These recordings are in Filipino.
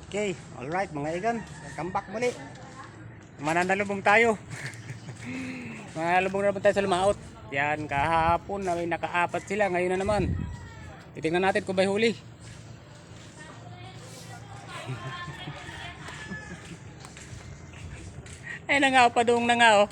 Okay, alright mga igan, welcome back muli. Mananalubong tayo. Mananalubong na naman tayo sa Lumaot. Yan, kahapon na may nakaapat sila, ngayon na naman. Titingnan natin kung may huli. Ay na nga, padung na nga oh.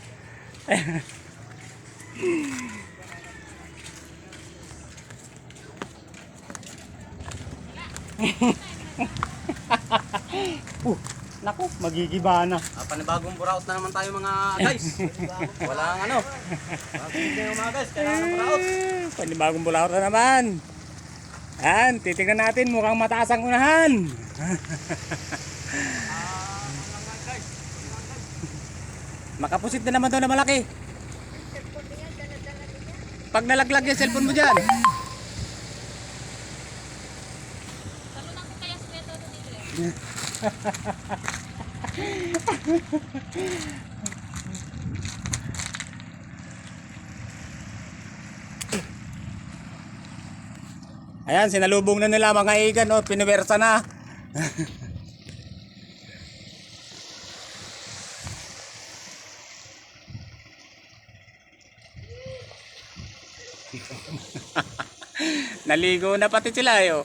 Naku, magigiba na. Panibagong buraot na naman tayo mga guys. Walang ano. Mga guys, kailangan ng buraot. Panibagong bulaot na naman. Yan, titingnan natin, mukhang mataas ang unahan. Makapusit na naman daw na malaki. Pag nalaglag yung cellphone mo dyan. Ayan, sinalubong na nila mga igan, oh, piniwersa na. Naligo na pati sila, yo.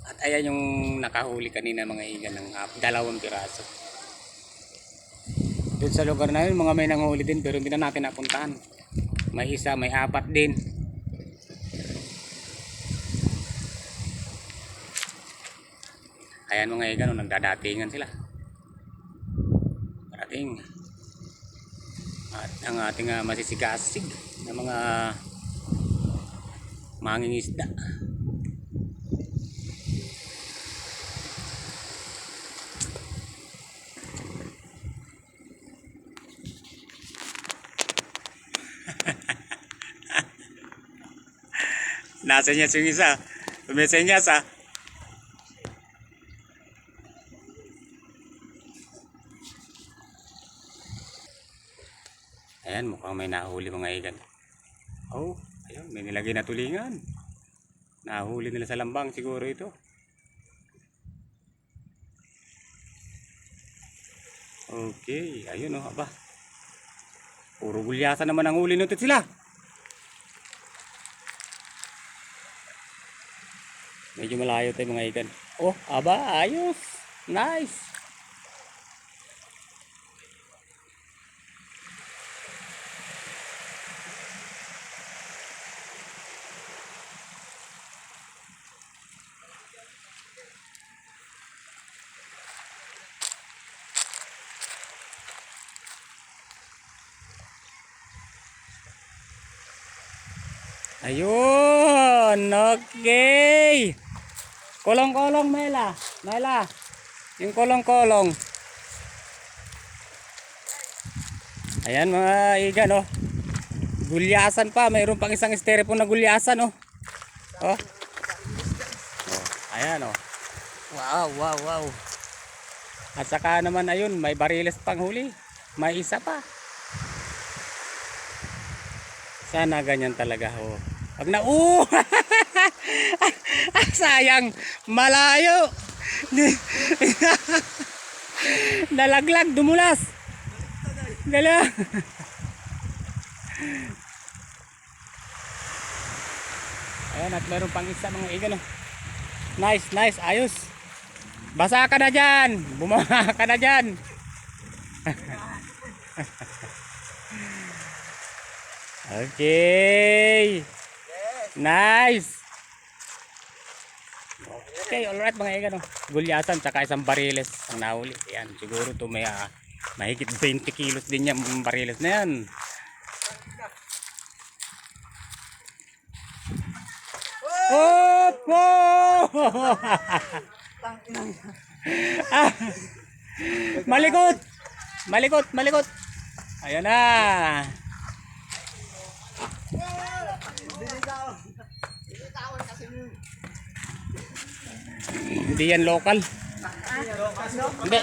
At ayan yung nakahuli kanina mga igan ng 2 piraso. Doon sa lugar na yun, mga may nanghuli din pero hindi na natin napuntahan. May isa, may 4 din. Ayan mga igan, nagdadatingan sila. Parating. At ang ating masisigasig na mga mangingisda. Nasa niya yung isa. Tumesenyas ah. Ayan, mukhang may nahuli mga igan. Oh, ayun, may nilagay na tulingan. Nahuli nila sa lambang siguro ito. Okay, ayun oh, aba. Puro gulyasan naman ang huli nito sila. Medyo malayo tayo mga igan. Oh, aba, ayos. Nice. Ayun, okay. Kolong-kolong Mela. Mela. Yung kolong-kolong. Ayan mga igan oh. Gulyasan pa, mayroon pang isang styrofoam na gulyasan oh. Oh. Oh, ayan oh. Wow, wow, wow. At saka naman ayun, may bariles pang huli. May isa pa. Sana ganyan talaga oh. Pag na sayang, malayo. Nalaglag, dumulas. Gala. Ayan, at meron pang isa mga igan oh. Nice, nice, ayos. Basa ka na dyan. Bumaha ka na dyan. Okay. Nice. Okay, alright mga igan oh. Gulyasan tsaka isang bariles ang nahuli. Yan, siguro to may mahigit 20 kilos din yung bariles na yan. Hop! Malikot! Malikot! Malikot! Ayan na! Hindi yan local. Hindi.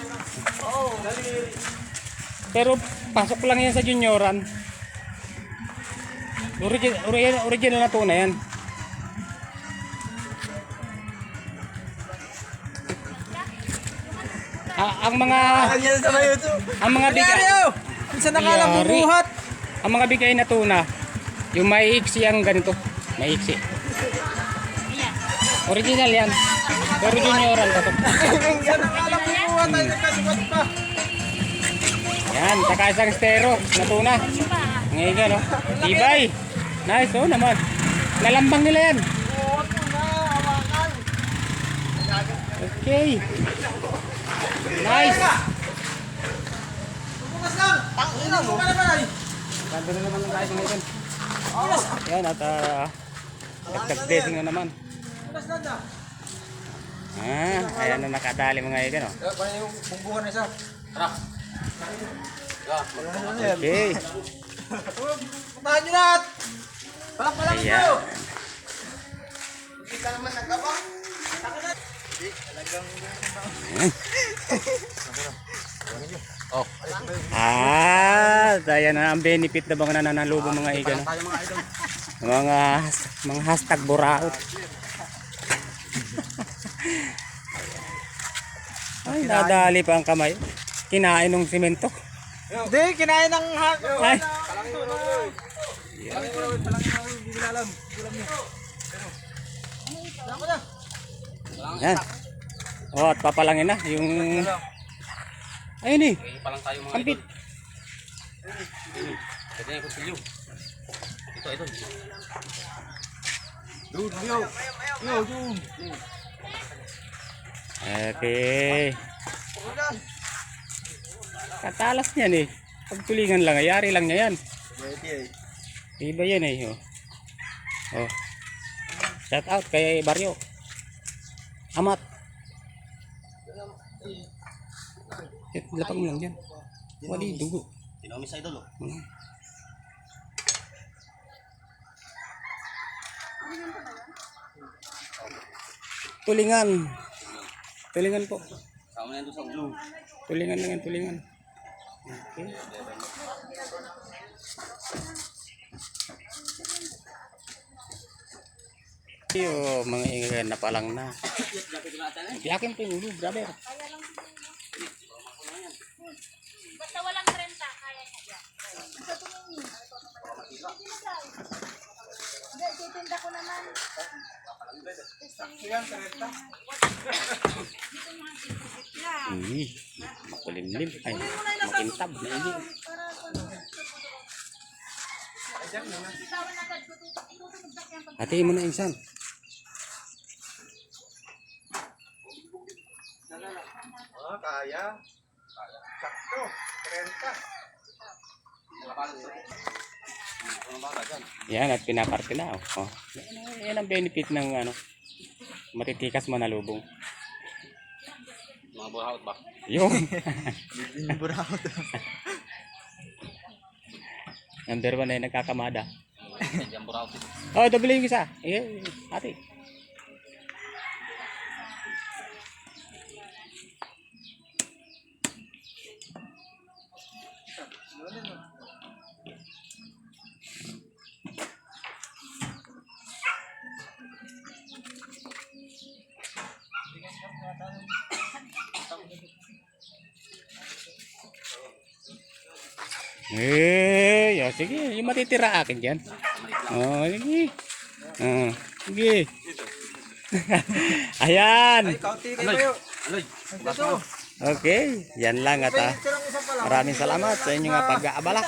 Pero pasok lang yan sa junioran. Original na tuna yan. Ang mga bigay, Minsan nakalang bubuhat. ang mga bigay na tuna, yung maiiksi ang ganito, maiiksi. Original yan. Pero junioran pa to. Minsan nakalang bubuhat ay nagkasukat pa. Yan, saka isang stero na tuna. Ngayon ka, no? Tibay. Nice, oh naman. Lalambang nila yan. Okay. Nice. Bukas lang. Tangina mo. Ganda na naman ng tayo ngayon. Yan, at nagtag-dressing na naman. Bukas lang na. Ayan na nakadali mga ikan, oh. Paano yung bumbukan na isa? Tara. Okay. Puntahan nyo lahat. Palang Ayan. nyo. Hindi ka naman nagkabang. Oh. Ayan na ang benefit na mga nananalubong mga ikan, oh. Tayo mga idol. Mga hashtag buraot. Ay, nadali pa ang kamay. Kinain ng simento. Hindi, kinain ng Ay. Yan. Oh, at papalangin na yung ayun eh. Pa lang tayo mga Kampit. Pwede na yung kusilyo. Ito. Dude, yo. Okay. Katalas niyan eh. Pagtulingan lang, ayari lang niya yan. Iba yan eh. Oh. Oh. Shout out kay Baryo. Amat. Lapag mo lang dyan. Wali, dugo. Tinomi sa idol. Tulingan. Tulingan po. Sama na yan doon sa blue. Tulingan lang yan, tulingan. Okay. Yo, mga ingan na palang na. Yakin po yung ulo, brother. Basta walang renta, kaya niya yan. Hindi, titinda ko naman. Makulimlim. Ay, makintab na hindi. Hatiin mo na insan. Kaya. Sakto. 30. Yan, at pinaparte na. Oh. Yan ang benefit ng ano, matitikas manalubong. Mga buraot ba? Yung. Buraot. Number 1 na yung nagkakamada. Yan buraot. Oh, double yung isa. Eh, ate. Sige, yung matitira akin dyan. Oh, sige. Sige. Ayan. Kaunti kayo. Aloy. Okay, yan lang at maraming salamat sa inyong pag-aabala.